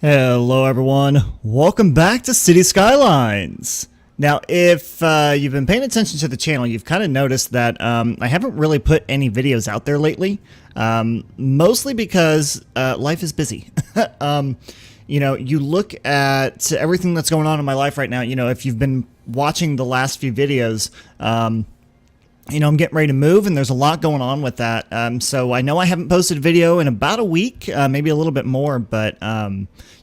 Hello everyone, welcome back to City Skylines. Now if you've been paying attention to the channel, you've kind of noticed that I haven't really put any videos out there lately, mostly because life is busy. You know, you look at everything that's going on in my life right now, you know, if you've been watching the last few videos, you know, I'm getting ready to move and there's a lot going on with that. So I know I haven't posted a video in about a week, maybe a little bit more, but,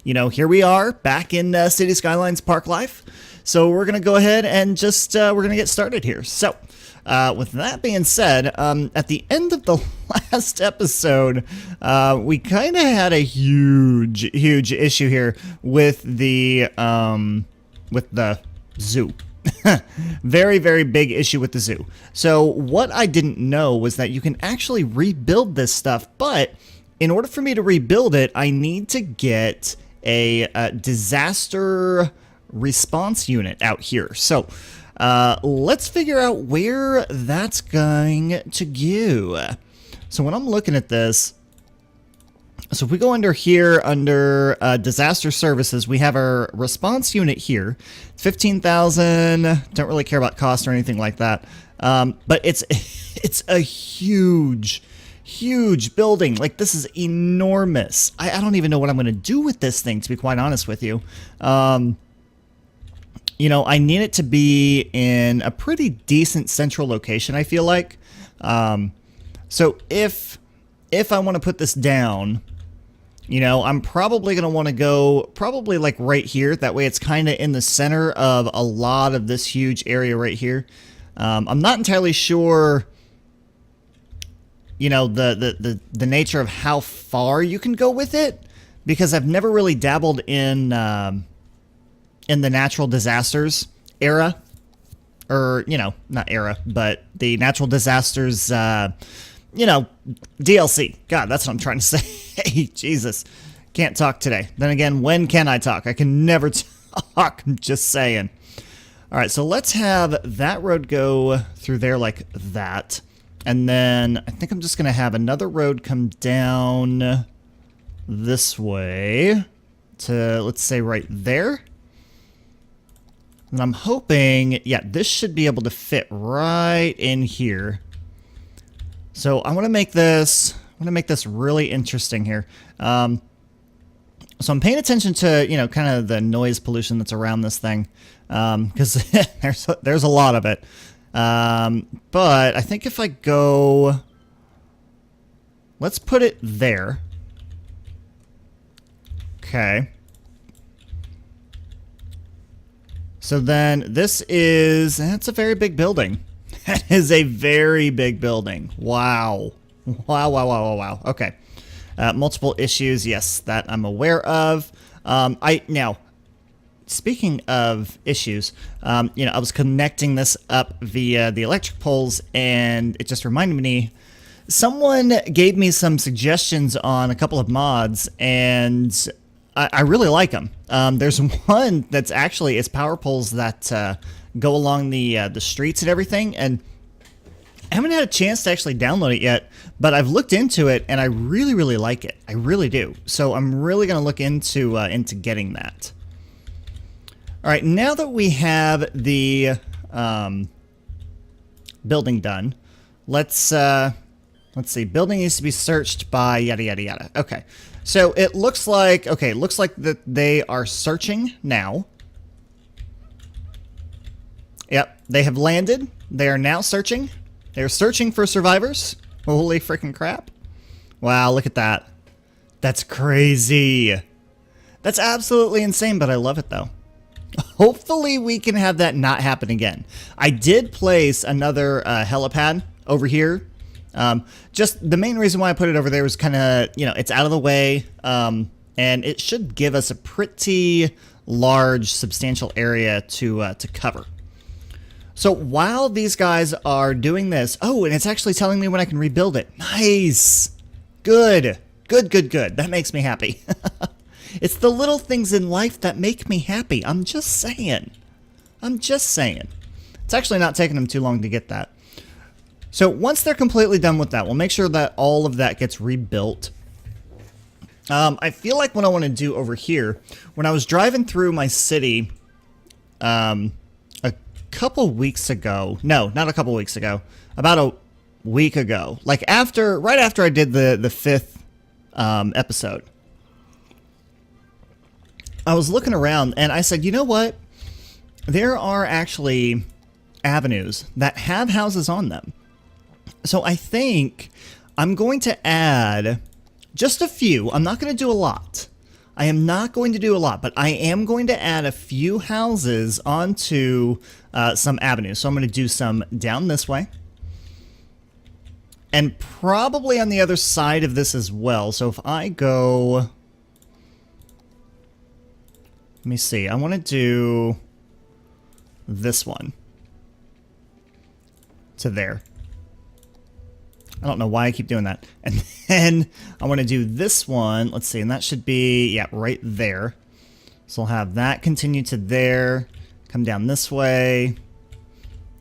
you know, here we are back in City Skylines Parklife. So we're going to go ahead and just, we're going to get started here. So with that being said, at the end of the last episode, we kind of had a huge issue here with the zoo. Very big issue with the zoo. So what I didn't know was that you can actually rebuild this stuff, but in order for me to rebuild it, I need to get a disaster response unit out here. So let's figure out where that's going to go. So when I'm looking at this, so if we go under here, under disaster services, we have our response unit here. 15,000. Don't really care about cost or anything like that. But it's a huge building. Like, this is enormous. I don't even know what I'm going to do with this thing, to be quite honest with you. You know, I need it to be in a pretty decent central location, I feel like. So if I want to put this down, you know, I'm probably going to want to go probably like right here. That way it's kind of in the center of a lot of this huge area right here. I'm not entirely sure, you know, the nature of how far you can go with it, because I've never really dabbled in the natural disasters era, or, you know, not era, but the natural disasters, you know, DLC. God, that's what I'm trying to say. Jesus, can't talk today. Then again, when can I talk? I can never talk. I'm just saying. All right, so let's have that road go through there like that. And then I think I'm just going to have another road come down this way to, let's say, right there. And I'm hoping, yeah, this should be able to fit right in here. So I want to make this really interesting here. So I'm paying attention to, you know, kind of the noise pollution that's around this thing, because there's a lot of it. But I think if I go, let's put it there. Okay. So then that's a very big building. That is a very big building. Wow. Wow. Okay. Multiple issues. Yes, that I'm aware of. Now, speaking of issues, you know, I was connecting this up via the electric poles, and it just reminded me, someone gave me some suggestions on a couple of mods, and I really like them. There's one that's actually, it's power poles that go along the streets and everything, and I haven't had a chance to actually download it yet, but I've looked into it and I really like it. I really do. So I'm really going to look into getting that. All right, now that we have the building done, let's see. Building needs to be searched by yada yada yada. Okay, so it looks like that they are searching now. Yep, they have landed. They are now searching. They're searching for survivors. Holy freaking crap. Wow, look at that. That's crazy. That's absolutely insane, but I love it though. Hopefully we can have that not happen again. I did place another helipad over here. Just the main reason why I put it over there was kind of, you know, it's out of the way, and it should give us a pretty large, substantial area to cover. So while these guys are doing this, oh, and it's actually telling me when I can rebuild it. Nice. Good. That makes me happy. It's the little things in life that make me happy. I'm just saying. It's actually not taking them too long to get that. So once they're completely done with that, we'll make sure that all of that gets rebuilt. I feel like what I want to do over here, when I was driving through my city a couple weeks ago, no, not a couple weeks ago, about a week ago, like right after I did the fifth episode, I was looking around and I said, you know what? There are actually avenues that have houses on them. So I think I'm going to add just a few. I'm not going to do a lot. I am not going to do a lot, but I am going to add a few houses onto some avenues. So I'm going to do some down this way. And probably on the other side of this as well. So if I go... Let me see. I want to do this one to there. I don't know why I keep doing that. And then I want to do this one. Let's see. And that should be, yeah, right there. So I'll have that continue to there. Come down this way.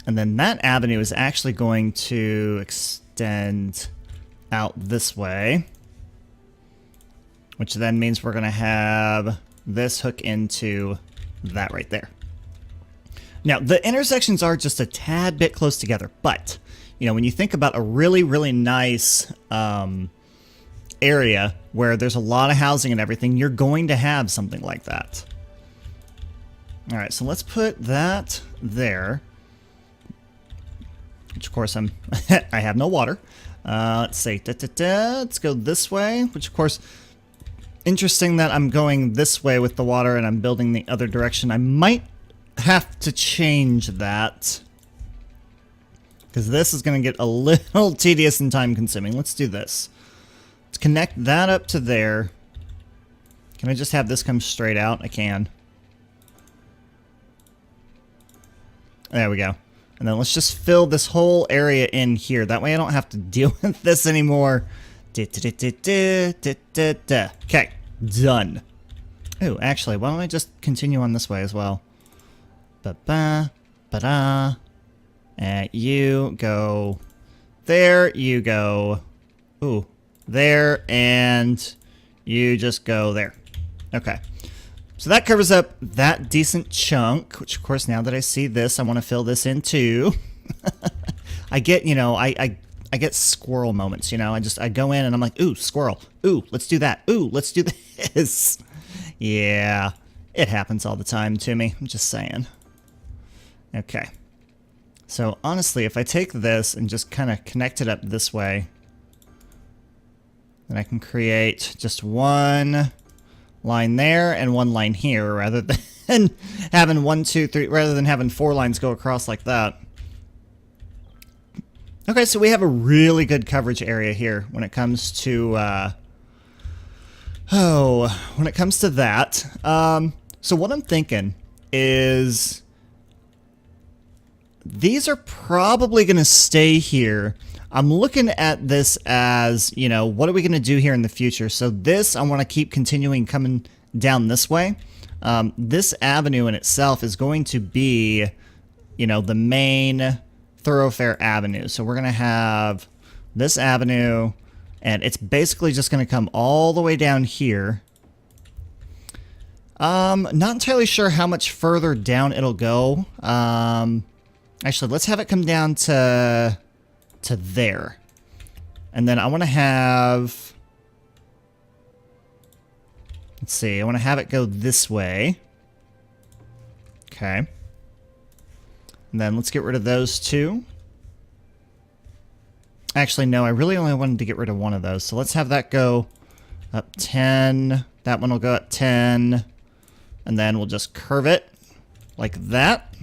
And then that avenue is actually going to extend out this way. Which then means we're going to have this hook into that right there. Now, the intersections are just a tad bit close together, but, you know, when you think about a really, really nice area where there's a lot of housing and everything, you're going to have something like that. All right, so let's put that there. Which, of course, I have no water. Let's see. Let's go this way, which, of course... Interesting that I'm going this way with the water and I'm building the other direction. I might have to change that, because this is going to get a little tedious and time consuming. Let's do this. Let's connect that up to there. Can I just have this come straight out? I can. There we go. And then let's just fill this whole area in here. That way I don't have to deal with this anymore. Okay, done. Oh, actually, why don't I just continue on this way as well? Ba-ba, ba-da. And you go there, you go, ooh, there, and you just go there. Okay. So that covers up that decent chunk, which, of course, now that I see this, I want to fill this in too. I get, you know, I get squirrel moments, you know. I go in and I'm like, ooh, squirrel. Ooh, let's do that. Ooh, let's do this. Yeah, it happens all the time to me. I'm just saying. Okay. So honestly, if I take this and just kind of connect it up this way, then I can create just one line there and one line here, rather than having 1, 2, 3, rather than having 4 lines go across like that. Okay, so we have a really good coverage area here when it comes to, when it comes to that. So what I'm thinking is these are probably going to stay here. I'm looking at this as, you know, what are we going to do here in the future? So this, I want to keep continuing coming down this way. This avenue in itself is going to be, you know, the main thoroughfare avenue. So we're going to have this avenue, and it's basically just going to come all the way down here. Not entirely sure how much further down it'll go. Actually, let's have it come down to there. And then I want to have, let's see, I want to have it go this way. Okay. And then let's get rid of those two. Actually, no, I really only wanted to get rid of one of those. So let's have that go up 10. That one will go up 10. And then we'll just curve it like that.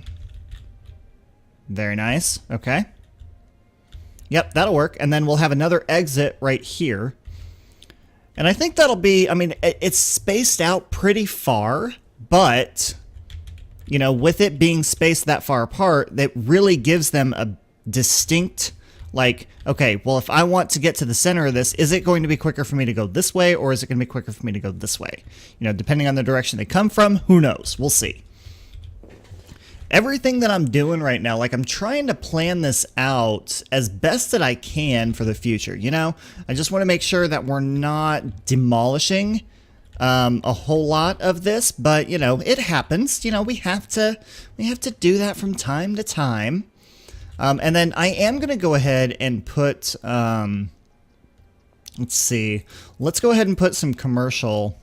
Very nice. Okay. Yep, that'll work. And then we'll have another exit right here. And I think that'll be, I mean, it's spaced out pretty far, but, you know, with it being spaced that far apart, that really gives them a distinct, like, okay, well, if I want to get to the center of this, is it going to be quicker for me to go this way, or is it going to be quicker for me to go this way? You know, depending on the direction they come from, who knows? We'll see. everything that I'm doing right now, like I'm trying to plan this out as best that I can for the future. You know, I just want to make sure that we're not demolishing a whole lot of this, but you know, it happens. You know, we have to do that from time to time. And then I am going to go ahead and put, let's see, let's go ahead and put some commercial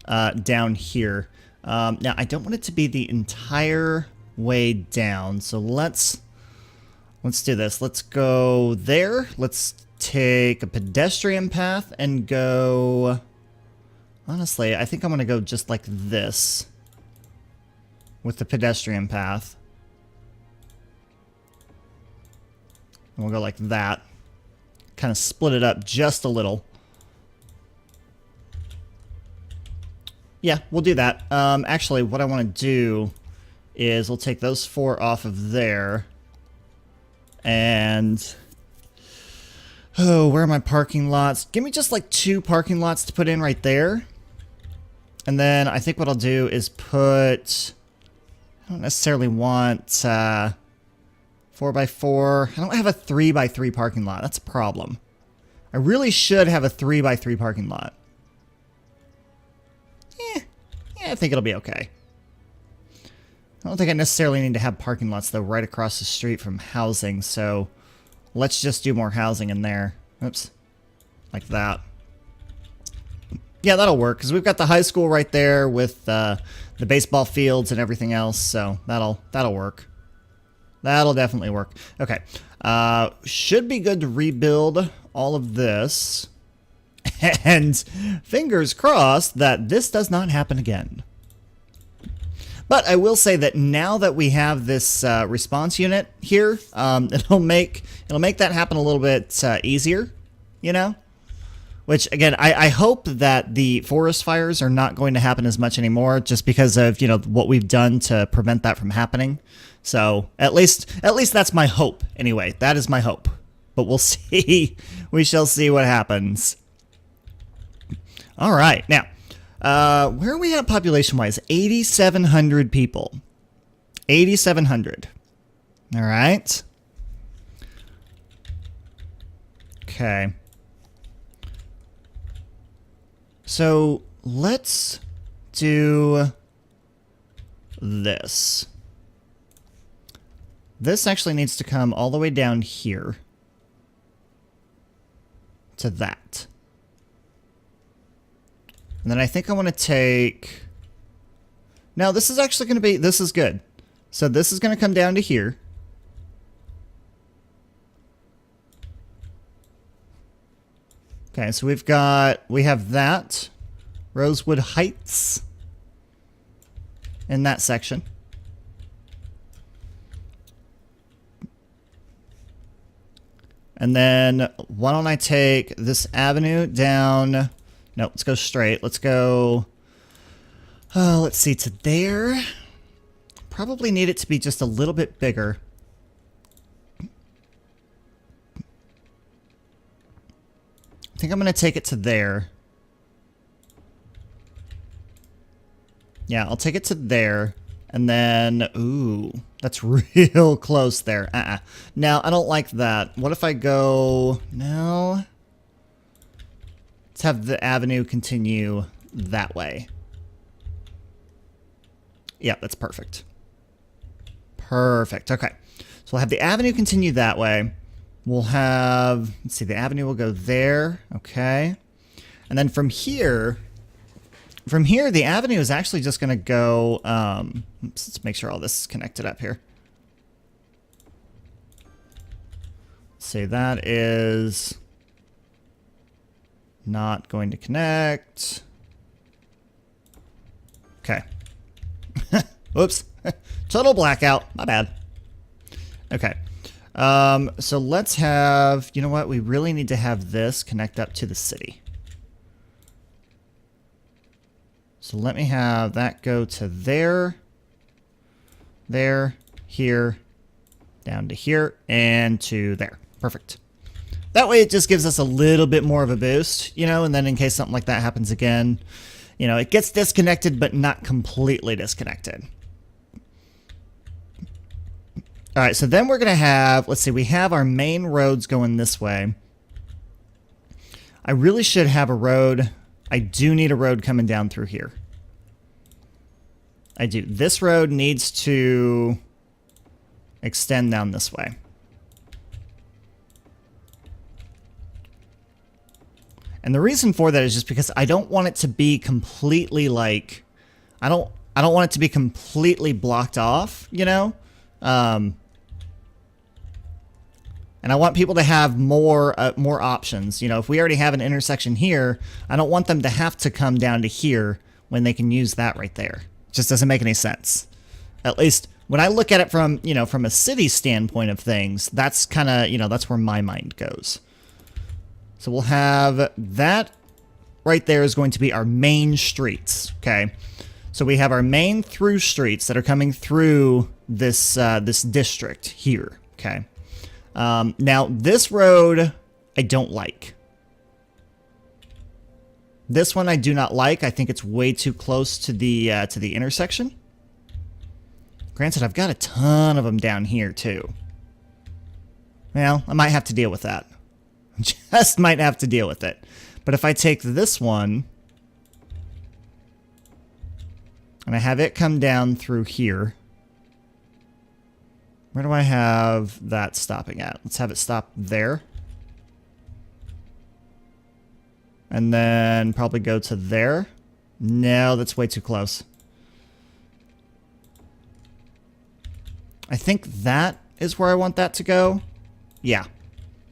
down here. Now, I don't want it to be the entire way down, so let's do this. Let's go there. Let's take a pedestrian path and go... Honestly, I think I'm going to go just like this with the pedestrian path. And we'll go like that. Kind of split it up just a little. Yeah, we'll do that. Actually, what I want to do is we'll take those 4 off of there. And... oh, where are my parking lots? Give me just like 2 parking lots to put in right there. And then I think what I'll do is put... I don't necessarily want 4x4. I don't have a 3x3 parking lot. That's a problem. I really should have a 3x3 parking lot. Yeah, I think it'll be okay. I don't think I necessarily need to have parking lots, though, right across the street from housing. So let's just do more housing in there. Oops. Like that. Yeah, that'll work, because we've got the high school right there with the baseball fields and everything else, so that'll work. That'll definitely work. Okay, should be good to rebuild all of this, and fingers crossed that this does not happen again. But I will say that now that we have this response unit here, it'll make that happen a little bit easier, you know? Which, again, I hope that the forest fires are not going to happen as much anymore, just because of, you know, what we've done to prevent that from happening. So at least that's my hope. Anyway, that is my hope. But we'll see. We shall see what happens. All right, now, where are we at population-wise? 8,700 people. 8,700. All right. Okay. So let's do this. This actually needs to come all the way down here to that. And then I think I want to take... No, this is actually going to be... This is good. So this is going to come down to here. Okay, so we have that, Rosewood Heights, in that section. And then why don't I take this avenue down, no, let's go straight, let's go, let's see, to there. Probably need it to be just a little bit bigger. I think I'm going to take it to there. Yeah, I'll take it to there. And then, ooh, that's real close there. Now, I don't like that. What if I go, no. Let's have the avenue continue that way. Yeah, that's perfect. Perfect, okay. So we'll have the avenue continue that way. We'll have, let's see, the avenue will go there, okay. And then from here, the avenue is actually just going to go, let's make sure all this is connected up here. Let's see, that is not going to connect. Okay. Whoops. Total blackout, my bad. Okay. So let's have, you know what, we really need to have this connect up to the city. So let me have that go to there, here, down to here, and to there. Perfect. That way it just gives us a little bit more of a boost, you know, and then in case something like that happens again, you know, it gets disconnected but not completely disconnected. All right, so then we're going to have, let's see, we have our main roads going this way. I really should have a road. I do need a road coming down through here. I do. This road needs to extend down this way. And the reason for that is just because I don't want it to be completely like, I don't want it to be completely blocked off, you know? And I want people to have more options. You know, if we already have an intersection here, I don't want them to have to come down to here when they can use that right there. It just doesn't make any sense. At least when I look at it from, you know, from a city standpoint of things, that's kind of, you know, that's where my mind goes. So we'll have that right there is going to be our main streets, okay? So we have our main through streets that are coming through this this district here, okay? Now, this road, I don't like. This one I do not like. I think it's way too close to the intersection. Granted, I've got a ton of them down here, too. Well, I might have to deal with that. Just might have to deal with it. But if I take this one, and I have it come down through here... Where do I have that stopping at? Let's have it stop there. And then probably go to there. No, that's way too close. I think that is where I want that to go. Yeah,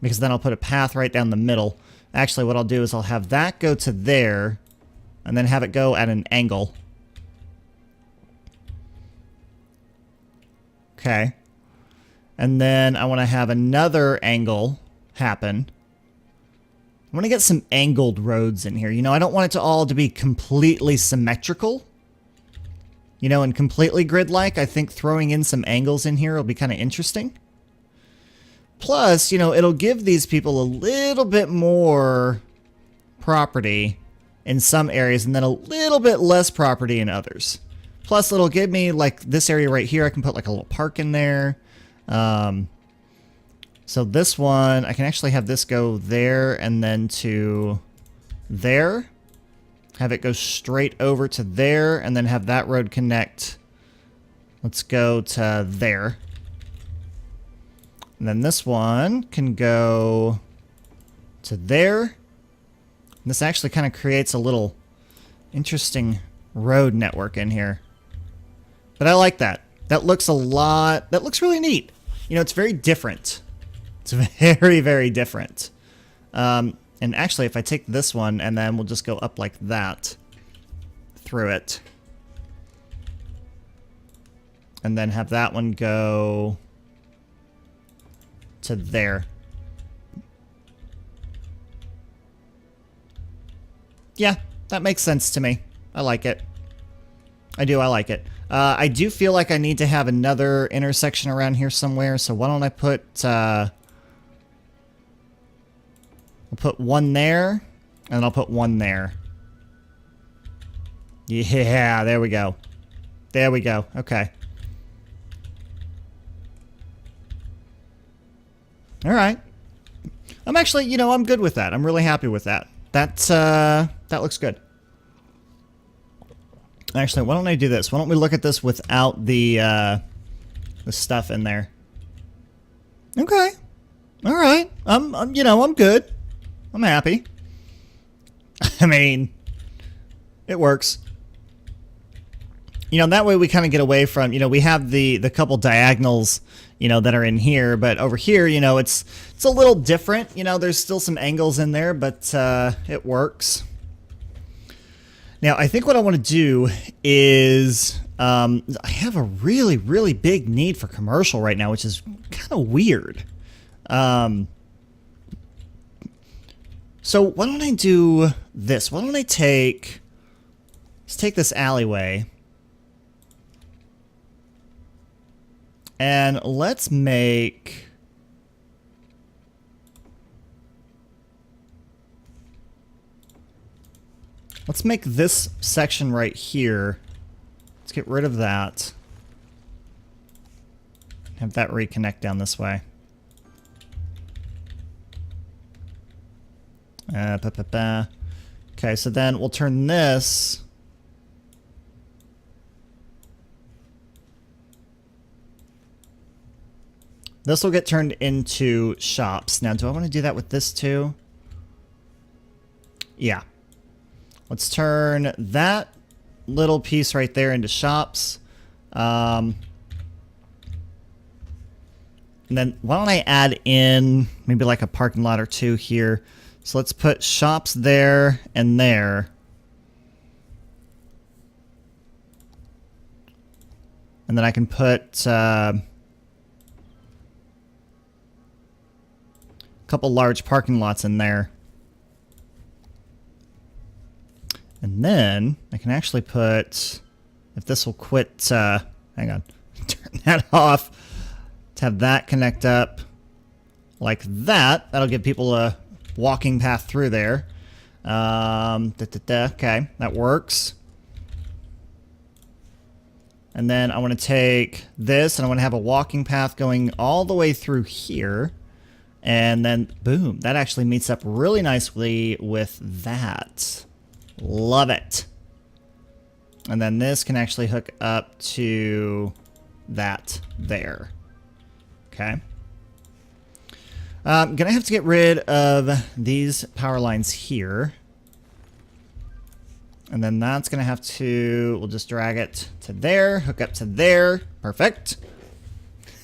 because then I'll put a path right down the middle. Actually, what I'll do is I'll have that go to there, and then have it go at an angle. Okay. And then I want to have another angle happen. I want to get some angled roads in here. You know, I don't want it to all to be completely symmetrical. You know, and completely grid-like. I think throwing in some angles in here will be kind of interesting. Plus, you know, it'll give these people a little bit more property in some areas and then a little bit less property in others. Plus, it'll give me, like, this area right here. I can put, like, a little park in there. So this one, I can actually have this go there and then to there. Have it go straight over to there and then have that road connect. Let's go to there. And then this one can go to there. And this actually kind of creates a little interesting road network in here. But I like that. That looks a lot, that looks really neat. You know, it's very different. It's very, very different. And actually, if I take this one and then we'll just go up like that through it. And then have that one go to there. Yeah, that makes sense to me. I like it. I like it. I do feel like I need to have another intersection around here somewhere, so why don't I put, I'll put one there, and I'll put one there. Yeah, there we go. There we go. Okay. All right. I'm actually, you know, I'm good with that. I'm really happy with that. That looks good. Actually, why don't I do this? Why don't we look at this without the stuff in there? Okay. All right. You know, I'm good. I'm happy. I mean, it works. You know, that way we kind of get away from, you know, we have the couple diagonals, you know, that are in here, but over here, you know, it's a little different. You know, there's still some angles in there, but it works. Now, I think what I want to do is, I have a really, really big need for commercial right now, which is kind of weird. So why don't I do this? Why don't I let's take this alleyway, and let's make... Let's make this section right here. Let's get rid of that. Have that reconnect down this way. Okay, so then we'll turn this. This will get turned into shops. Now, do I want to do that with this too? Yeah. Let's turn that little piece right there into shops. And then why don't I add in maybe like a parking lot or two here. So let's put shops there and there. And then I can put a couple large parking lots in there. And then I can actually put, if this will quit, hang on, turn that off, to have that connect up like that. That'll give people a walking path through there. Okay, that works. And then I want to take this and I want to have a walking path going all the way through here. And then, boom, that actually meets up really nicely with that. Love it. And then this can actually hook up to that there. Okay. I'm gonna have to get rid of these power lines here. And then that's gonna have to, we'll just drag it to there, hook up to there. Perfect.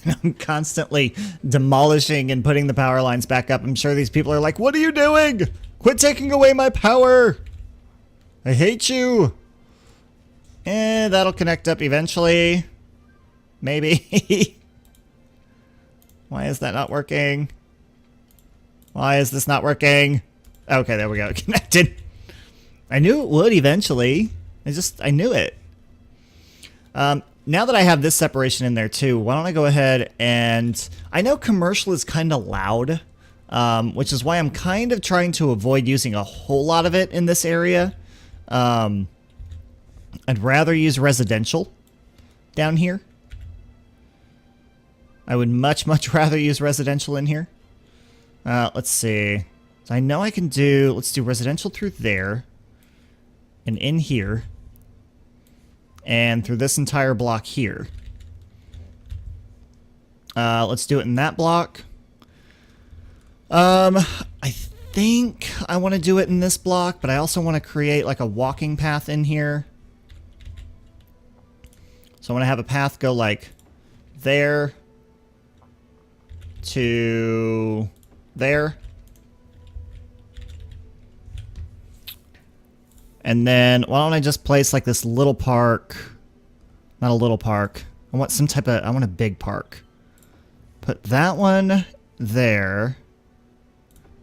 I'm constantly demolishing and putting the power lines back up. I'm sure these people are like, what are you doing? Quit taking away my power. I hate you. And that'll connect up eventually. Maybe. Why is that not working? Why is this not working? Okay, there we go. Connected. I knew it would eventually. I knew it. Now that I have this separation in there too, why don't I go ahead and... I know commercial is kind of loud, which is why I'm kind of trying to avoid using a whole lot of it in this area. I'd rather use residential down here. I would much rather use residential in here. Let's see. So I know I can do... Let's do residential through there. And in here. And through this entire block here. Let's do it in that block. I think I want to do it in this block, but I also want to create like a walking path in here. So I want to have a path go like there to there. And then why don't I just place like this little park, not a little park. I want some type of, I want a big park. Put that one there.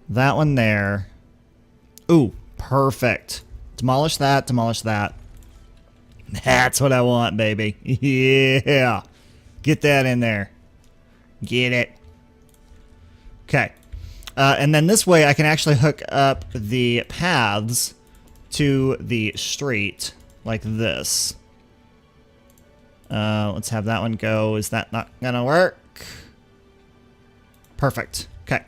That one there. Ooh, perfect. Demolish that, demolish that. That's what I want, baby. Yeah. Get that in there. Get it. Okay. And then this way I can actually hook up the paths to the street like this. Let's have that one go. Is that not gonna work? Perfect. Okay.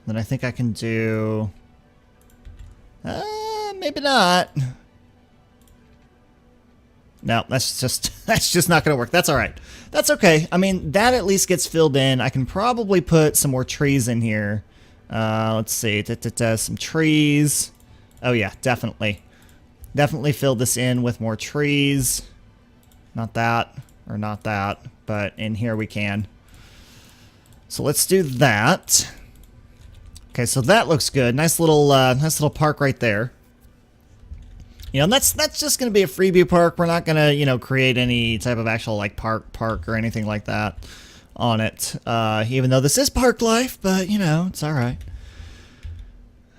Then I think I can do... maybe not. No, that's just not gonna work. That's all right. That's okay. I mean, that at least gets filled in. I can probably put some more trees in here. Let's see. Some trees. Oh yeah, definitely. Definitely fill this in with more trees. Not that, or not that, but in here we can. So let's do that. Okay, so that looks good. Nice little park right there. You know, and that's just going to be a freebie park. We're not going to, you know, create any type of actual like park or anything like that on it. Even though this is Parklife, but you know, it's all right.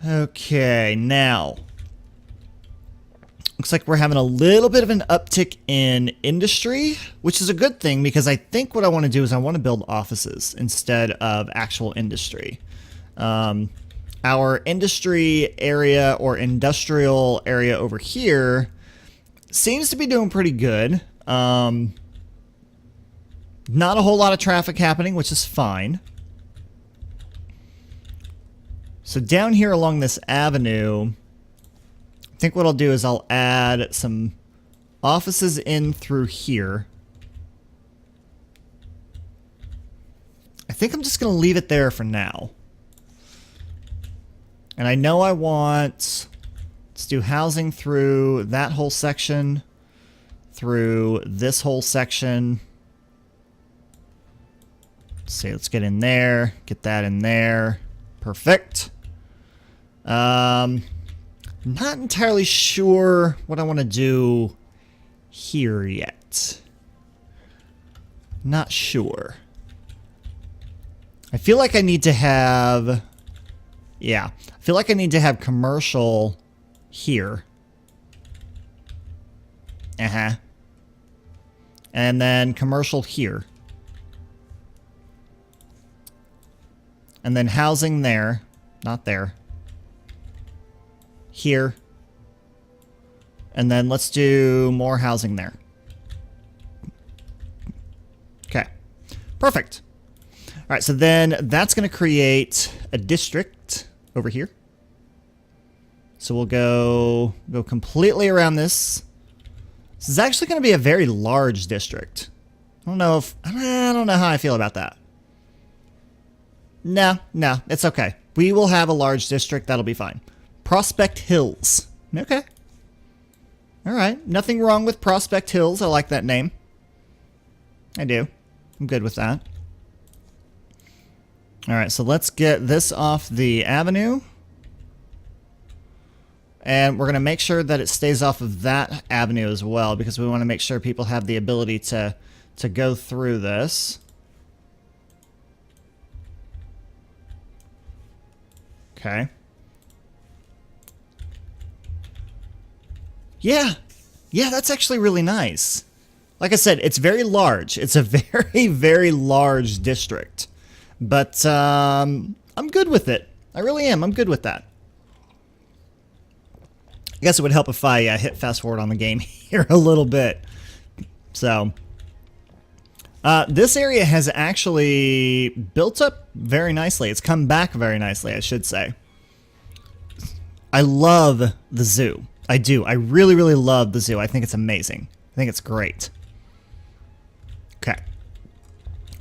Okay, now looks like we're having a little bit of an uptick in industry, which is a good thing because I think what I want to do is I want to build offices instead of actual industry. Our industry area or industrial area over here seems to be doing pretty good. Not a whole lot of traffic happening, which is fine. So down here along this avenue, I think what I'll do is I'll add some offices in through here. I think I'm just going to leave it there for now. And I know I want... Let's do housing through that whole section, through this whole section. Let's see, let's get in there, get that in there. Perfect. Not entirely sure what I want to do here yet. Not sure. I feel like I need to have... Yeah, I feel like I need to have commercial here. And then commercial here. And then housing there. Not there. Here. And then let's do more housing there. Okay. Perfect. All right, so then that's going to create a district over here. So we'll go completely around this. This is actually going to be a very large district. I don't know how I feel about that. No, it's okay. We will have a large district. That'll be fine. Prospect Hills. Okay. All right. Nothing wrong with Prospect Hills. I like that name. I do. I'm good with that. All right, so let's get this off the avenue. And we're going to make sure that it stays off of that avenue as well, because we want to make sure people have the ability to go through this. Okay. Yeah, that's actually really nice. Like I said, it's very large. It's a very, very large district. But I'm good with it. I really am. I'm good with that. I guess it would help if I hit fast forward on the game here a little bit. So, this area has actually built up very nicely. It's come back very nicely, I should say. I love the zoo. I do. I really, really love the zoo. I think it's amazing. I think it's great. Okay.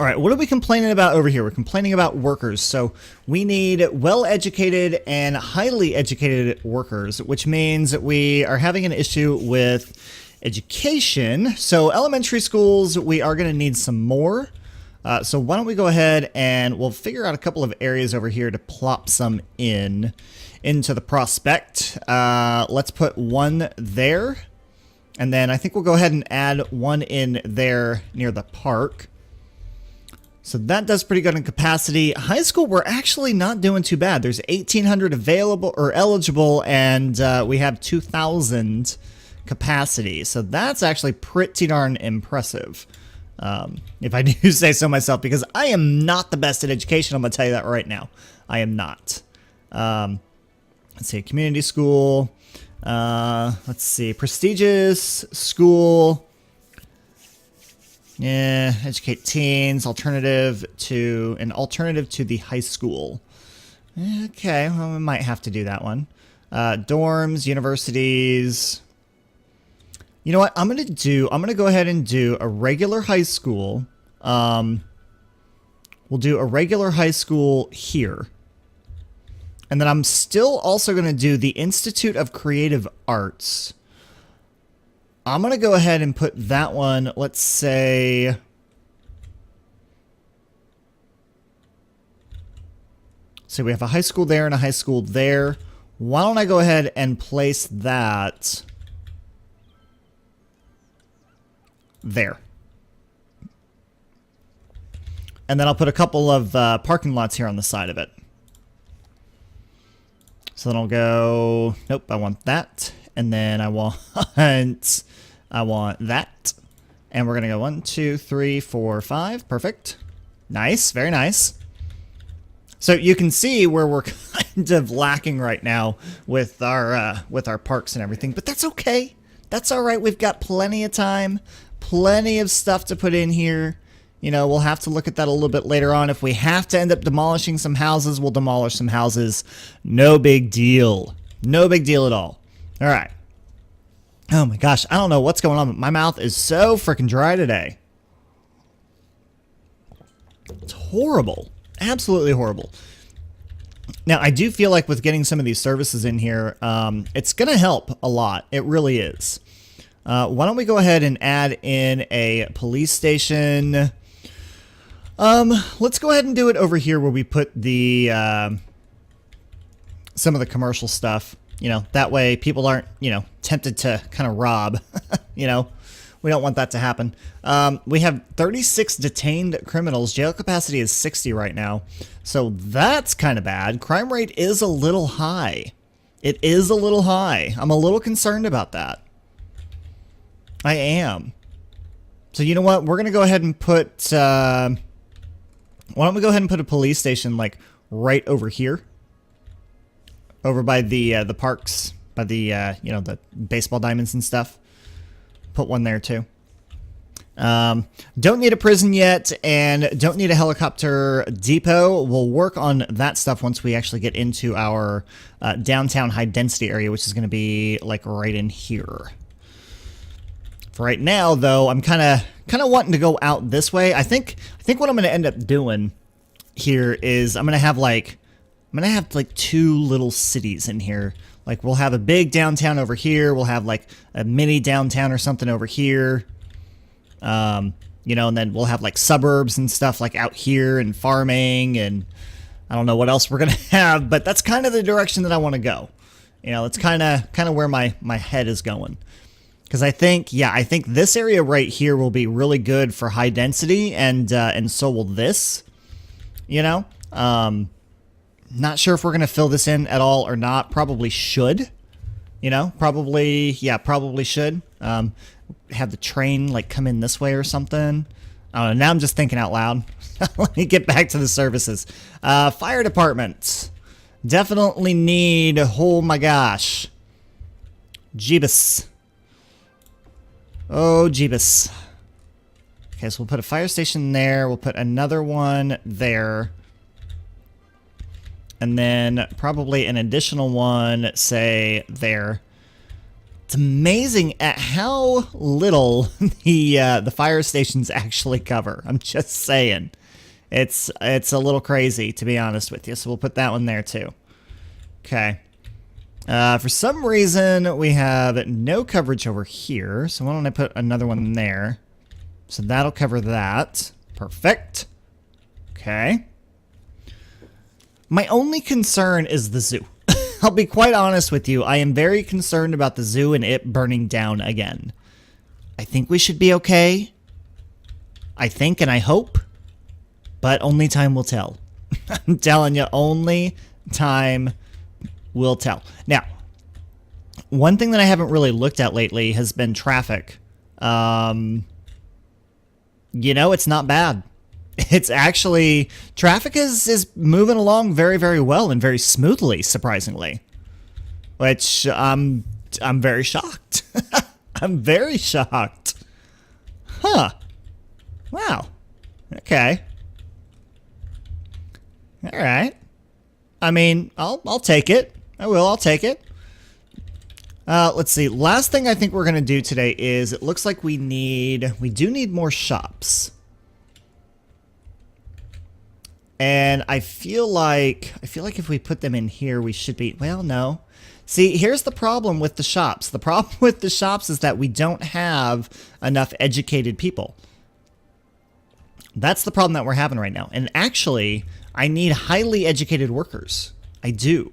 All right, what are we complaining about over here? We're complaining about workers. So we need well-educated and highly educated workers, which means we are having an issue with education. So elementary schools, we are going to need some more. So why don't we go ahead and we'll figure out a couple of areas over here to plop some into the prospect. Let's put one there. And then I think we'll go ahead and add one in there near the park. So that does pretty good in capacity. High school, we're actually not doing too bad. There's 1,800 available or eligible, and we have 2,000 capacity. So that's actually pretty darn impressive, if I do say so myself, because I am not the best at education. I'm going to tell you that right now. I am not. Let's see, community school. Let's see, prestigious school. Yeah, educate teens, alternative to the high school. Okay, well, we might have to do that one. Dorms, universities. You know what? I'm gonna go ahead and do a regular high school. We'll do a regular high school here. And then I'm still also gonna do the Institute of Creative Arts. I'm going to go ahead and put that one, let's say... So we have a high school there and a high school there. Why don't I go ahead and place that there. And then I'll put a couple of parking lots here on the side of it. So then I'll go... Nope, I want that. And then I want that. And we're going to go 1, 2, 3, 4, 5. Perfect. Nice. Very nice. So you can see where we're kind of lacking right now with our parks and everything. But that's okay. That's all right. We've got plenty of time. Plenty of stuff to put in here. You know, we'll have to look at that a little bit later on. If we have to end up demolishing some houses, we'll demolish some houses. No big deal. No big deal at all. All right. Oh my gosh, I don't know what's going on, but my mouth is so freaking dry today. It's horrible. Absolutely horrible. Now, I do feel like with getting some of these services in here, it's going to help a lot. It really is. Why don't we go ahead and add in a police station? Let's go ahead and do it over here where we put the some of the commercial stuff. You know, that way people aren't, you know, tempted to kind of rob. You know, we don't want that to happen. We have 36 detained criminals. Jail capacity is 60 right now. So that's kind of bad. Crime rate is a little high. It is a little high. I'm a little concerned about that. I am. So you know what? We're going to go ahead and put... why don't we go ahead and put a police station, like, right over here? Over by the parks, by the, you know, the baseball diamonds and stuff. Put one there, too. Don't need a prison yet, and don't need a helicopter depot. We'll work on that stuff once we actually get into our downtown high-density area, which is going to be, like, right in here. For right now, though, I'm kind of wanting to go out this way. I think what I'm going to end up doing here is I'm going to have like two little cities in here. Like we'll have a big downtown over here. We'll have like a mini downtown or something over here. You know, and then we'll have like suburbs and stuff like out here and farming and I don't know what else we're going to have, but that's kind of the direction that I want to go. You know, it's kind of where my head is going. Because I think this area right here will be really good for high density, and so will this. You know, not sure if we're gonna fill this in at all or not. Probably should. You know, probably should. Have the train like come in this way or something. I don't know. Now I'm just thinking out loud. Let me get back to the services. Fire department definitely need. Oh my gosh, Jeebus. Oh, Jeebus. Okay, so we'll put a fire station there. We'll put another one there. And then probably an additional one, say, there. It's amazing at how little the fire stations actually cover. I'm just saying. It's a little crazy, to be honest with you. So we'll put that one there, too. Okay. For some reason, we have no coverage over here, so why don't I put another one there? So that'll cover that. Perfect. Okay. My only concern is the zoo. I'll be quite honest with you. I am very concerned about the zoo and it burning down again. I think we should be okay. I think and I hope. But only time will tell. I'm telling you, only time will tell. Now, one thing that I haven't really looked at lately has been traffic. You know, it's not bad. It's actually, traffic is moving along very, very well and very smoothly, surprisingly. Which, I'm very shocked. I'm very shocked. Huh. Wow. Okay. All right. I mean, I'll take it. I'll take it. Let's see. Last thing I think we're going to do today is it looks like we do need more shops. And I feel like if we put them in here, we should be, well, no. See, here's the problem with the shops. The problem with the shops is that we don't have enough educated people. That's the problem that we're having right now. And actually, I need highly educated workers. I do.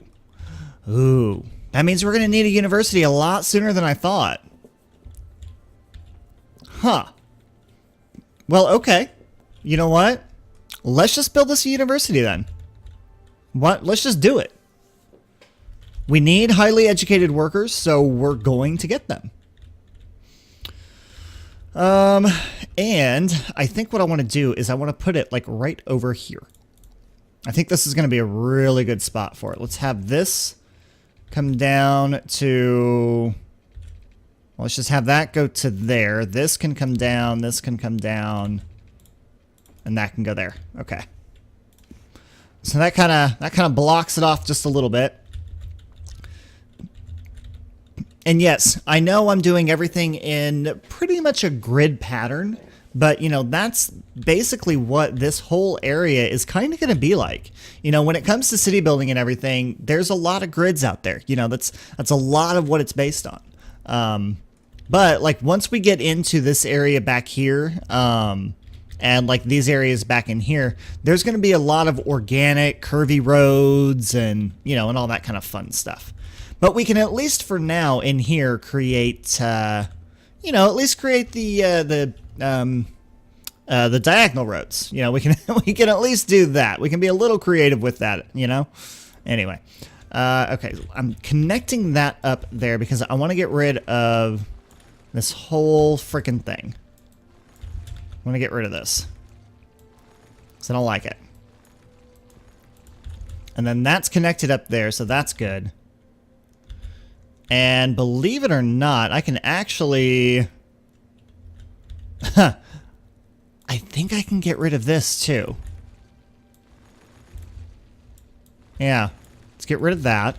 Ooh. That means we're going to need a university a lot sooner than I thought. Huh. Well, okay. You know what? Let's just build this university then. What? Let's just do it. We need highly educated workers, so we're going to get them. And I think what I want to do is I want to put it like right over here. I think this is going to be a really good spot for it. Let's have this come down to, well, let's just have that go to there. This can come down. This can come down. and that can go there. Okay. So that kind of blocks it off just a little bit. And yes, I know I'm doing everything in pretty much a grid pattern, but you know, that's basically what this whole area is kind of going to be like. You know, when it comes to city building and everything, there's a lot of grids out there. You know, that's a lot of what it's based on. But like once we get into this area back here, and like these areas back in here, there's going to be a lot of organic curvy roads and, you know, and all that kind of fun stuff. But we can at least for now in here create, you know, at least create the diagonal roads. You know, we can we can at least do that. We can be a little creative with that. You know. Anyway, okay, I'm connecting that up there because I want to get rid of this whole freaking thing. I want to get rid of this because I don't like it. And then that's connected up there, so that's good. And believe it or not, I can actually... I think I can get rid of this too. Yeah, let's get rid of that.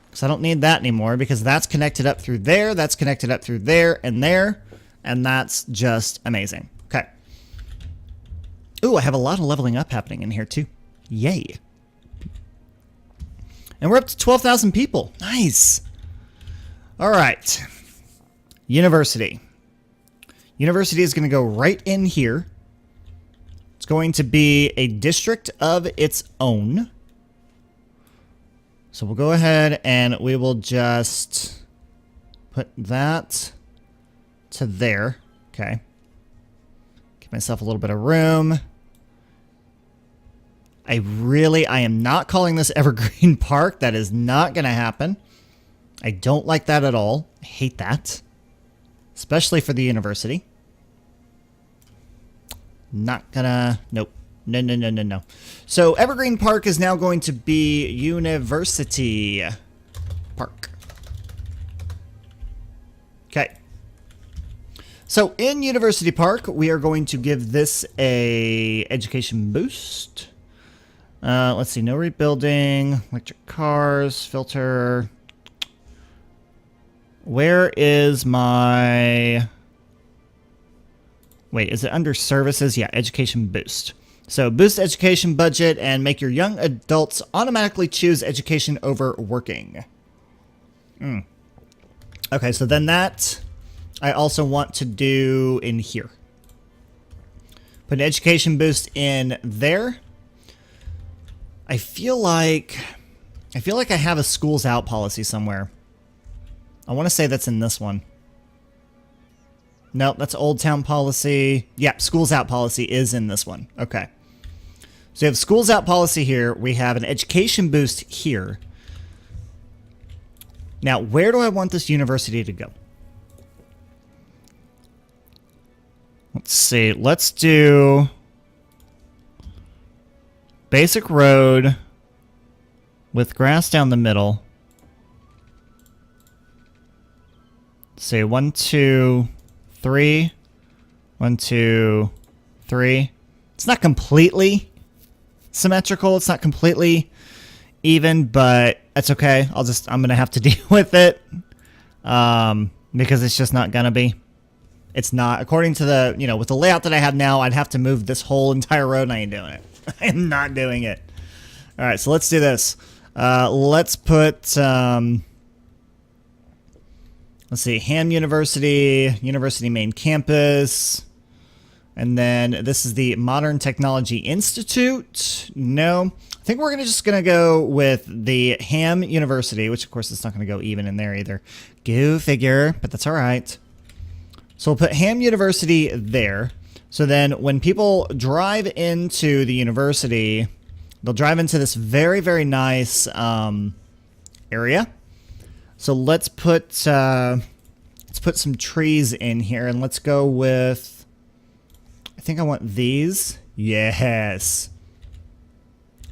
Because I don't need that anymore, because that's connected up through there, that's connected up through there, and that's just amazing. Okay. Ooh, I have a lot of leveling up happening in here too. Yay. And we're up to 12,000 people. Nice. All right. University. University is going to go right in here. It's going to be a district of its own. So we'll go ahead and we will just put that to there. Okay. Give myself a little bit of room. I am not calling this Evergreen Park. That is not going to happen. I don't like that at all. I hate that. Especially for the university. Not gonna, nope. No. So Evergreen Park is now going to be University Park. Okay. So in University Park, we are going to give this a education boost. Let's see, no rebuilding, electric cars, filter. Where is my... Wait, is it under services? Yeah, education boost. So boost education budget and make your young adults automatically choose education over working. Okay, so then that I also want to do in here. Put an education boost in there. I feel like I have a schools out policy somewhere. I want to say that's in this one. Nope, that's Old Town policy. Yeah, schools out policy is in this one. Okay. So you have schools out policy here. We have an education boost here. Now, where do I want this university to go? Let's see. Let's do basic road with grass down the middle. Say 1, 2, 3. 1, 2, 3. It's not completely symmetrical. It's not completely even, but that's okay. I'm gonna have to deal with it because it's just not gonna be. It's not according to the with the layout that I have now. I'd have to move this whole entire road, and I ain't doing it. I am not doing it. All right, so let's do this. Let's put. Let's see, Ham University, University Main Campus, and then this is the Modern Technology Institute. No, I think we're just gonna go with the Ham University, which of course it's not gonna go even in there either. Go figure, but that's all right. So we'll put Ham University there. So then when people drive into the university, they'll drive into this very, very nice area. So let's put some trees in here, and let's go with, I think I want these. Yes.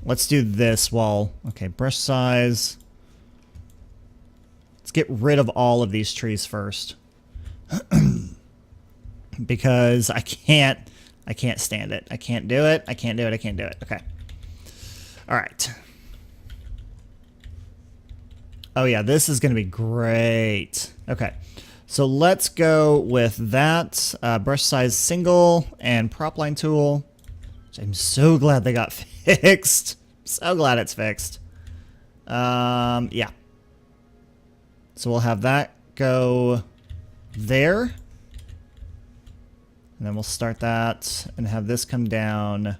Let's do this wall. Okay, brush size. Let's get rid of all of these trees first. Because I can't I can't stand it. I can't do it. I can't do it. I can't do it. Okay. All right. Oh yeah, this is going to be great. Okay. So let's go with that brush size single and prop line tool. Which I'm so glad they got fixed. So glad it's fixed. Yeah. So we'll have that go there. And then we'll start that and have this come down. Of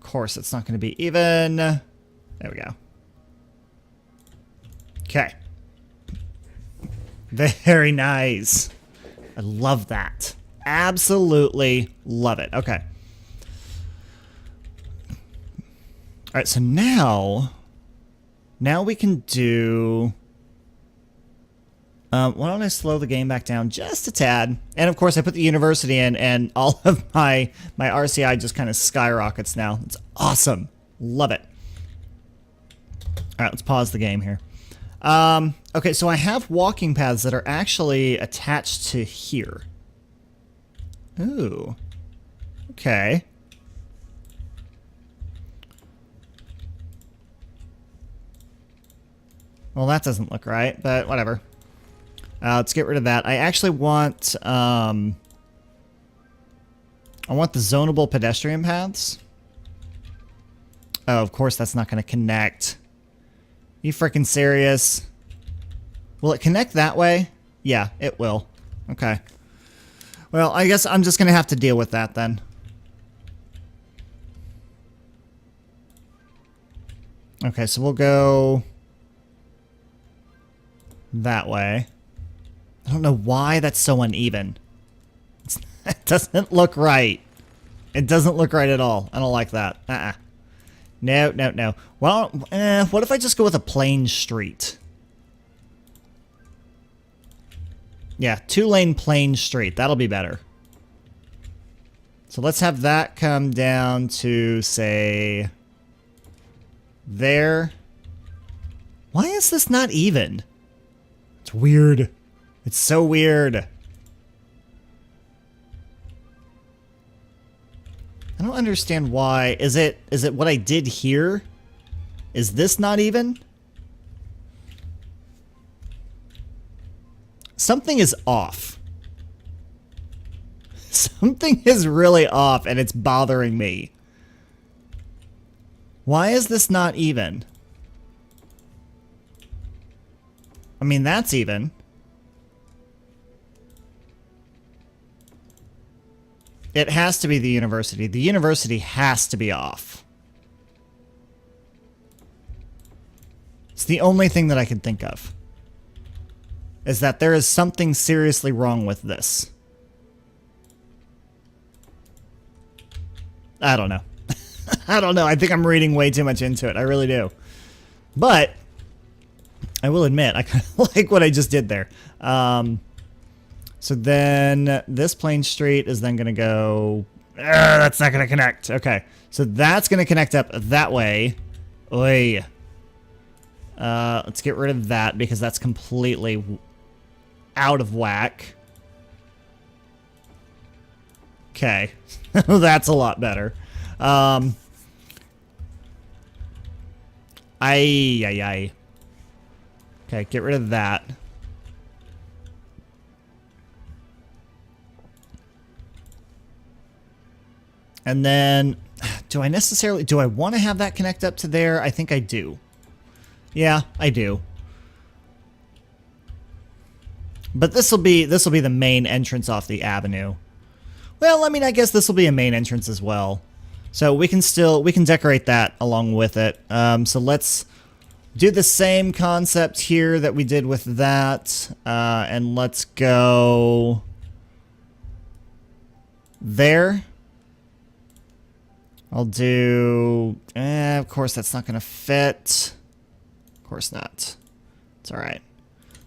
course, it's not going to be even. There we go. Okay. Very nice. I love that. Absolutely love it. Okay. All right, so now we can do... why don't I slow the game back down just a tad? And of course, I put the university in, and all of my RCI just kind of skyrockets now. It's awesome. Love it. All right, let's pause the game here. Okay, so I have walking paths that are actually attached to here. Ooh. Okay. Well, that doesn't look right, but whatever. Let's get rid of that. I actually want, I want the zonable pedestrian paths. Oh, of course that's not going to connect. You freaking serious? Will it connect that way? Yeah, it will. Okay. Well, I guess I'm just going to have to deal with that then. Okay, so we'll go that way. I don't know why that's so uneven. It doesn't look right. It doesn't look right at all. I don't like that. No, no, no. Well, what if I just go with a plain street? Yeah, 2-lane plain street. That'll be better. So let's have that come down to, say, there. Why is this not even? It's weird. It's so weird. I don't understand why. Is it what I did here? Is this not even? Something is off. Something is really off and it's bothering me. Why is this not even? I mean, that's even. It has to be the university. The university has to be off. It's the only thing that I can think of. Is that there is something seriously wrong with this. I don't know. I don't know. I think I'm reading way too much into it. I really do. But I will admit, I kind of like what I just did there. So then this plain street is then going to go... that's not going to connect. Okay. So that's going to connect up that way. Oy. Let's get rid of that because that's completely out of whack. Okay. That's a lot better. Okay, get rid of that. And then, do I want to have that connect up to there? I think I do. Yeah, I do. But this will be the main entrance off the avenue. Well, I mean, I guess this will be a main entrance as well. So we can decorate that along with it. So let's do the same concept here that we did with that. And let's go there. I'll do... of course, that's not going to fit. Of course not. It's all right.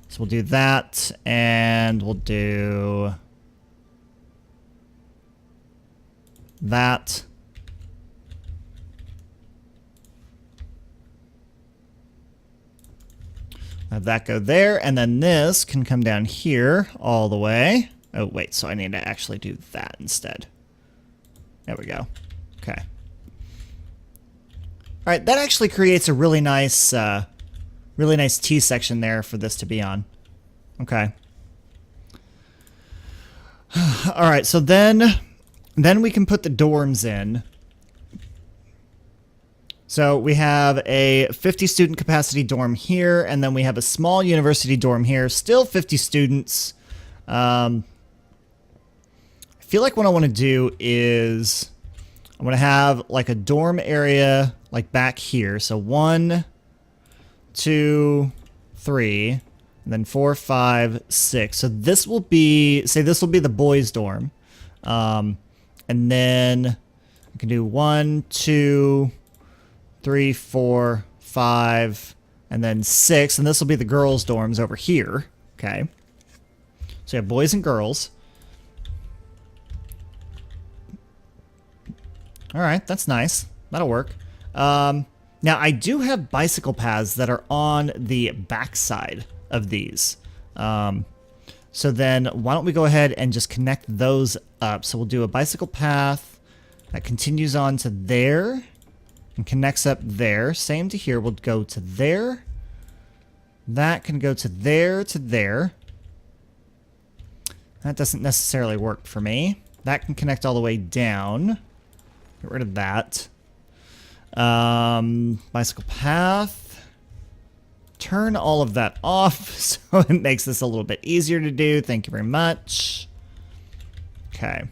So we'll do that, and we'll do that. Have that go there, and then this can come down here all the way. Oh, wait, so I need to actually do that instead. There we go. Okay. All right, that actually creates a really nice T section there for this to be on. Okay. All right, so then we can put the dorms in. So we have a 50 student capacity dorm here, and then we have a small university dorm here. Still 50 students. I feel like what I want to do is I want to have like a dorm area like back here. So 1, 2, 3, and then 4, 5, 6. So this will be, say this will be the boys' dorm. And then I can do 1, 2, 3, 4, 5, and then 6. And this will be the girls' dorms over here. Okay. So you have boys and girls. All right, that's nice. That'll work. Now, I do have bicycle paths that are on the backside of these. So then why don't we go ahead and just connect those up. So we'll do a bicycle path that continues on to there and connects up there. Same to here. We'll go to there. That can go to there to there. That doesn't necessarily work for me. That can connect all the way down. Get rid of that. Bicycle path. Turn all of that off so it makes this a little bit easier to do. Thank you very much. Okay.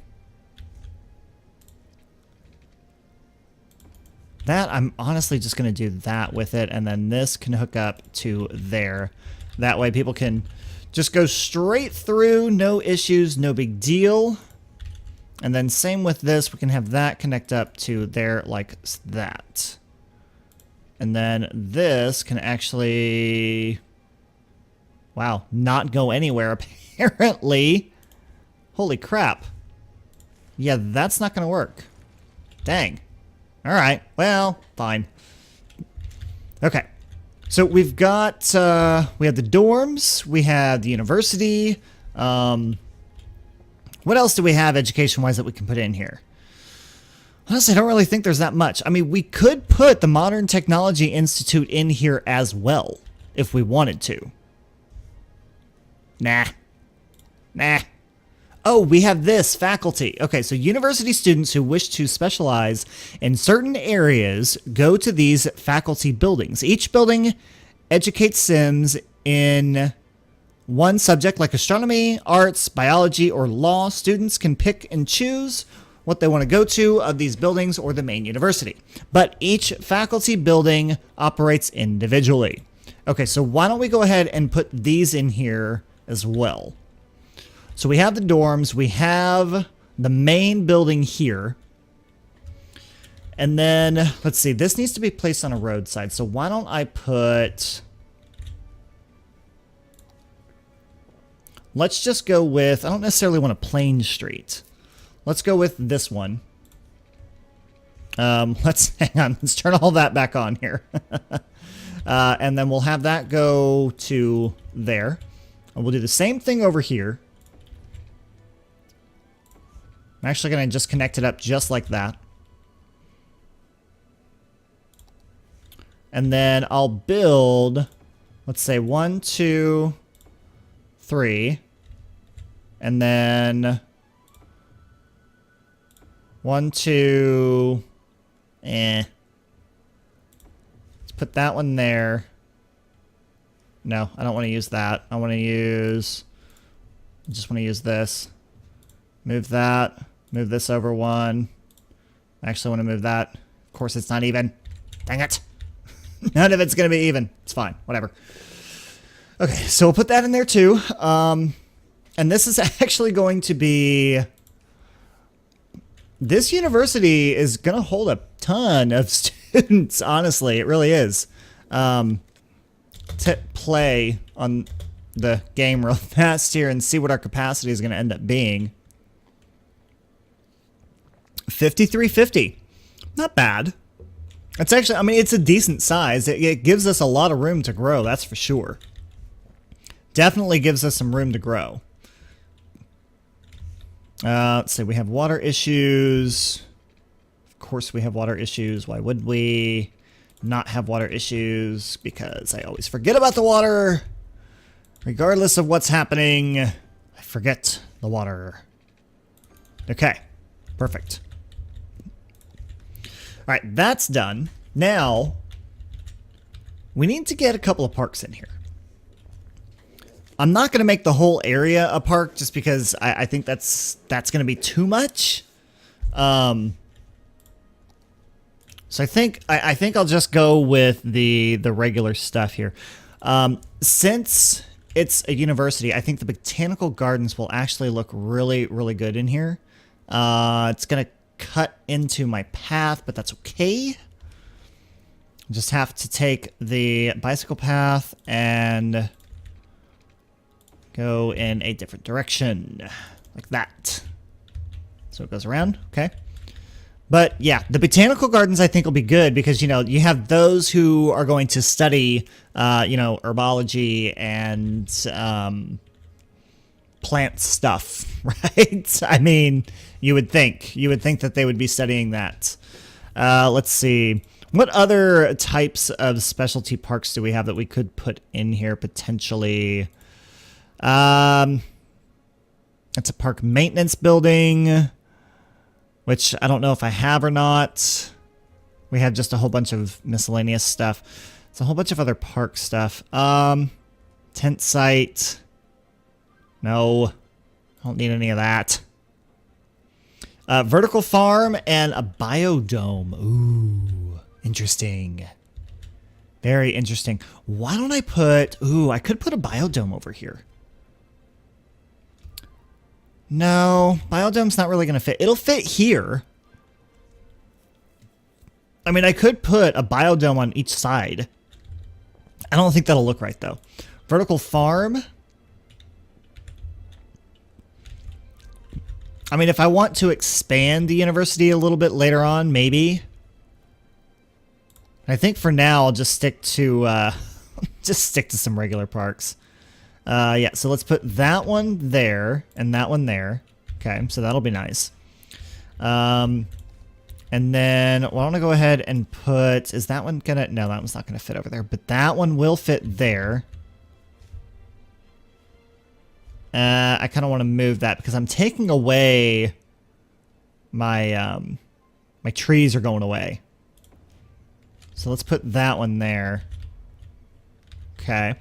That, I'm honestly just going to do that with it, and then this can hook up to there. That way people can just go straight through, no issues, no big deal. And then same with this, we can have that connect up to there like that. And then this can actually, wow, not go anywhere apparently. Holy crap. Yeah, that's not going to work. Dang. All right, well, fine. Okay, so we've got, we have the dorms, we have the university. What else do we have education-wise that we can put in here? Honestly, I don't really think there's that much. I mean, we could put the Modern Technology Institute in here as well, if we wanted to. Nah. Oh, we have this, faculty. Okay, so university students who wish to specialize in certain areas go to these faculty buildings. Each building educates Sims in one subject like astronomy, arts, biology, or law. Students can pick and choose what they want to go to of these buildings or the main university. But each faculty building operates individually. Okay, so why don't we go ahead and put these in here as well. So we have the dorms, we have the main building here. And then, let's see, this needs to be placed on a roadside. So why don't I put... Let's just go with, I don't necessarily want a plain street. Let's go with this one. Let's, hang on, let's turn all that back on here. And then we'll have that go to there. And we'll do the same thing over here. I'm actually going to just connect it up just like that. And then I'll build, let's say 1, 2, 3. And then 1, 2, Let's put that one there. No, I don't want to use that. I want to use, I just want to use this. Move that. Move this over one. I actually want to move that. Of course, it's not even. Dang it. None of it's going to be even. It's fine. Whatever. Okay, so we'll put that in there too. And this is actually going to be... This university is going to hold a ton of students, honestly. It really is. To play on the game real fast here and see what our capacity is going to end up being. 5350. Not bad. It's actually, I mean, it's a decent size. It gives us a lot of room to grow, that's for sure. Definitely gives us some room to grow. Let's see, we have water issues. Of course we have water issues. Why would we not have water issues? Because I always forget about the water. Regardless of what's happening, I forget the water. Okay, perfect. All right, that's done. Now, we need to get a couple of parks in here. I'm not going to make the whole area a park just because I think that's going to be too much. So I think I'll just go with the regular stuff here. Since it's a university, I think the botanical gardens will actually look really, really good in here. It's going to cut into my path, but that's okay. Just have to take the bicycle path and go in a different direction, like that. So it goes around, okay. But yeah, the botanical gardens I think will be good because, you know, you have those who are going to study, you know, herbology and plant stuff, right? I mean, you would think that they would be studying that. Let's see. What other types of specialty parks do we have that we could put in here potentially? It's a park maintenance building, which I don't know if I have or not. We have just a whole bunch of miscellaneous stuff. It's a whole bunch of other park stuff. Tent site. No, I don't need any of that. Vertical farm and a biodome. Ooh, interesting. Very interesting. Why don't I put... Ooh, I could put a biodome over here. No, biodome's not really going to fit. It'll fit here. I mean, I could put a biodome on each side. I don't think that'll look right, though. Vertical farm. I mean, if I want to expand the university a little bit later on, maybe. I think for now, I'll just stick to some regular parks. Yeah, so let's put that one there and that one there. Okay, so that'll be nice. And then why don't I go ahead and put... Is that one gonna... No, that one's not gonna fit over there. But that one will fit there. I kind of want to move that because I'm taking away my... my trees are going away. So let's put that one there. Okay.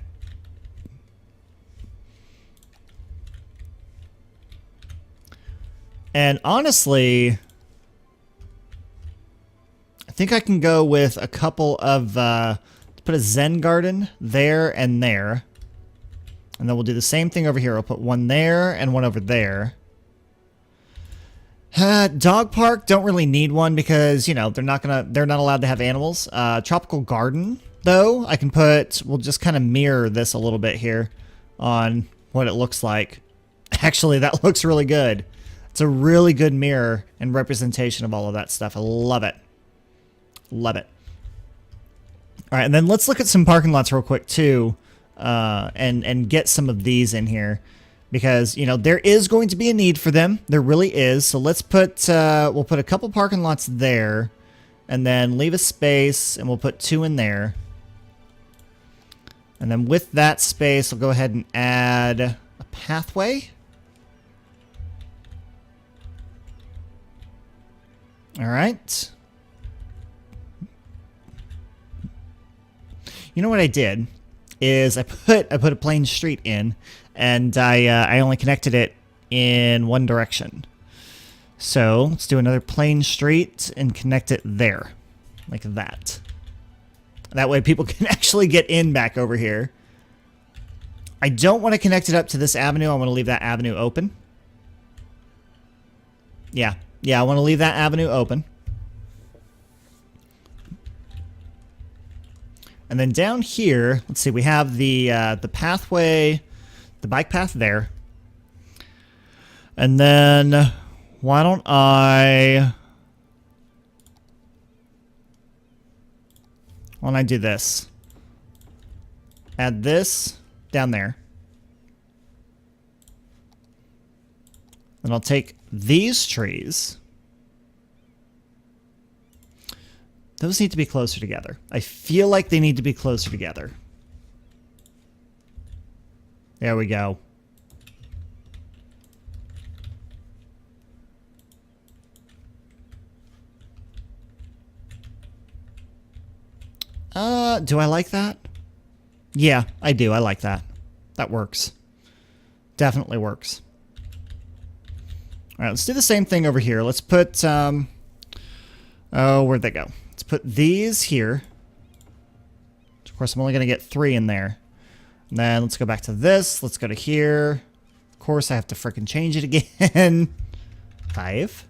And honestly, I think I can go with a couple of, put a Zen garden there and there. And then we'll do the same thing over here. I'll put one there and one over there. Dog park, don't really need one because, you know, they're not allowed to have animals. Tropical garden, though, I can put, we'll just kind of mirror this a little bit here on what it looks like. Actually, that looks really good. It's a really good mirror and representation of all of that stuff. I love it. Love it. All right, and then let's look at some parking lots real quick, too, and get some of these in here. Because, you know, there is going to be a need for them. There really is. So let's put, we'll put a couple parking lots there. And then leave a space, and we'll put 2 in there. And then with that space, I'll go ahead and add a pathway. All right. You know what I did is I put a plain street in, and I only connected it in one direction. So let's do another plain street and connect it there, like that. That way people can actually get in back over here. I don't want to connect it up to this avenue. I want to leave that avenue open. Yeah, I want to leave that avenue open. And then down here, let's see, we have the pathway, the bike path there. And then why don't I do this? Add this down there. Then I'll take these trees, those need to be closer together. I feel like they need to be closer together. There we go. Do I like that? Yeah, I do. I like that. That works. Definitely works. All right, let's do the same thing over here. Let's put, oh, where'd they go? Let's put these here. Of course, I'm only going to get 3 in there. And then let's go back to this. Let's go to here. Of course, I have to frickin' change it again. 5.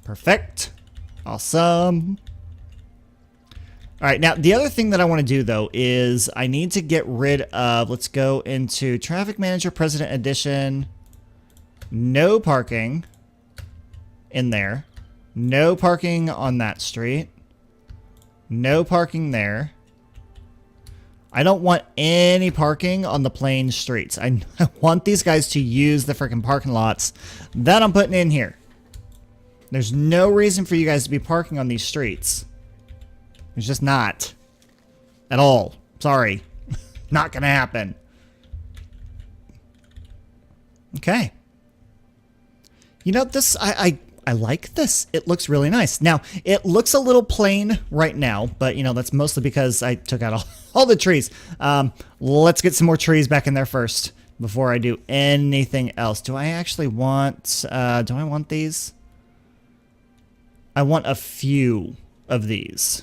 Perfect. Awesome. All right, now the other thing that I want to do though is I need to get rid of, let's go into Traffic Manager President Edition. No parking in there. No parking on that street. No parking there. I don't want any parking on the plain streets. I want these guys to use the freaking parking lots that I'm putting in here. There's no reason for you guys to be parking on these streets. There's just not. At all. Sorry. Not gonna happen. Okay. You know, this, I like this. It looks really nice. Now, it looks a little plain right now, but, you know, that's mostly because I took out all the trees. Let's get some more trees back in there first before I do anything else. Do I actually want, do I want these? I want a few of these.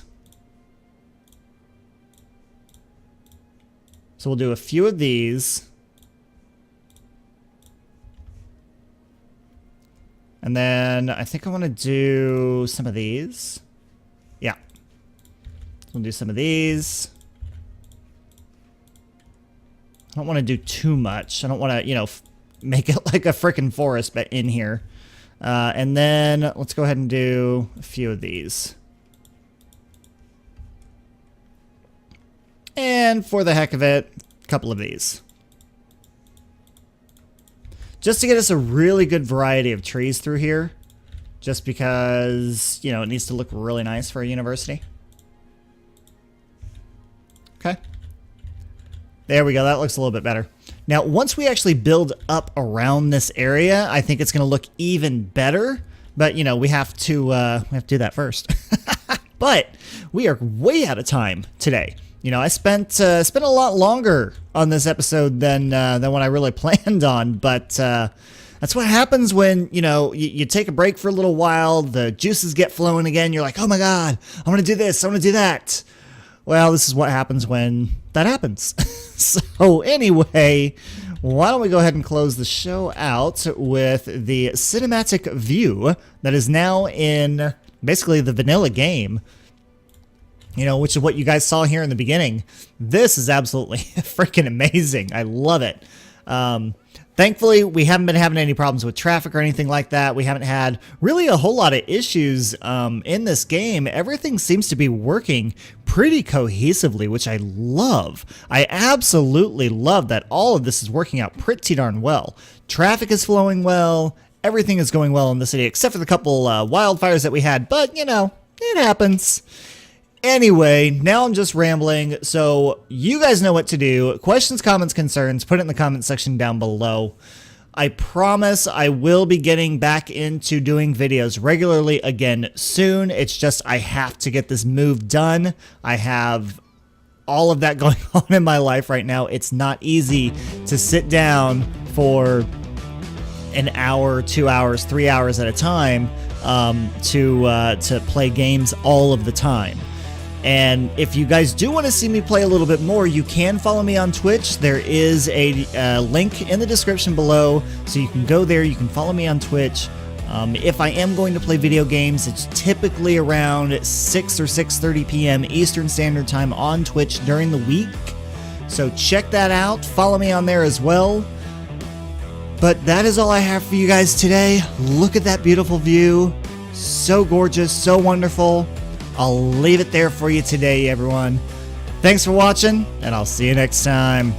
So we'll do a few of these. And then I think I want to do some of these. Yeah. We'll do some of these. I don't want to do too much. I don't want to, you know, make it like a freaking forest but in here. And then let's go ahead and do a few of these. And for the heck of it, a couple of these. Just to get us a really good variety of trees through here. Just because, you know, it needs to look really nice for a university. Okay. There we go. That looks a little bit better. Now, once we actually build up around this area, I think it's going to look even better. But, you know, we have to do that first. But we are way out of time today. You know, I spent a lot longer on this episode than what I really planned on, but that's what happens when, you know, you take a break for a little while, the juices get flowing again, you're like, oh my god, I want to do this, I want to do that. Well, this is what happens when that happens. So anyway, why don't we go ahead and close the show out with the cinematic view that is now in basically the vanilla game. You know, which is what you guys saw here in the beginning. This is absolutely freaking amazing. I love it. Thankfully, we haven't been having any problems with traffic or anything like that. We haven't had really a whole lot of issues in this game. Everything seems to be working pretty cohesively, which I love. I absolutely love that all of this is working out pretty darn well. Traffic is flowing well. Everything is going well in the city, except for the couple wildfires that we had. But, you know, it happens. Anyway, now I'm just rambling, so you guys know what to do. Questions, comments, concerns, put it in the comment section down below. I promise I will be getting back into doing videos regularly again soon. It's just I have to get this move done. I have all of that going on in my life right now. It's not easy to sit down for an hour, 2 hours, 3 hours at a time to play games all of the time. And if you guys do want to see me play a little bit more, you can follow me on Twitch. There is a link in the description below, so you can go there. You can follow me on Twitch. If I am going to play video games, it's typically around 6 or 6:30 p.m. Eastern Standard Time on Twitch during the week. So check that out. Follow me on there as well. But that is all I have for you guys today. Look at that beautiful view. So gorgeous, so wonderful. I'll leave it there for you today, everyone. Thanks for watching, and I'll see you next time.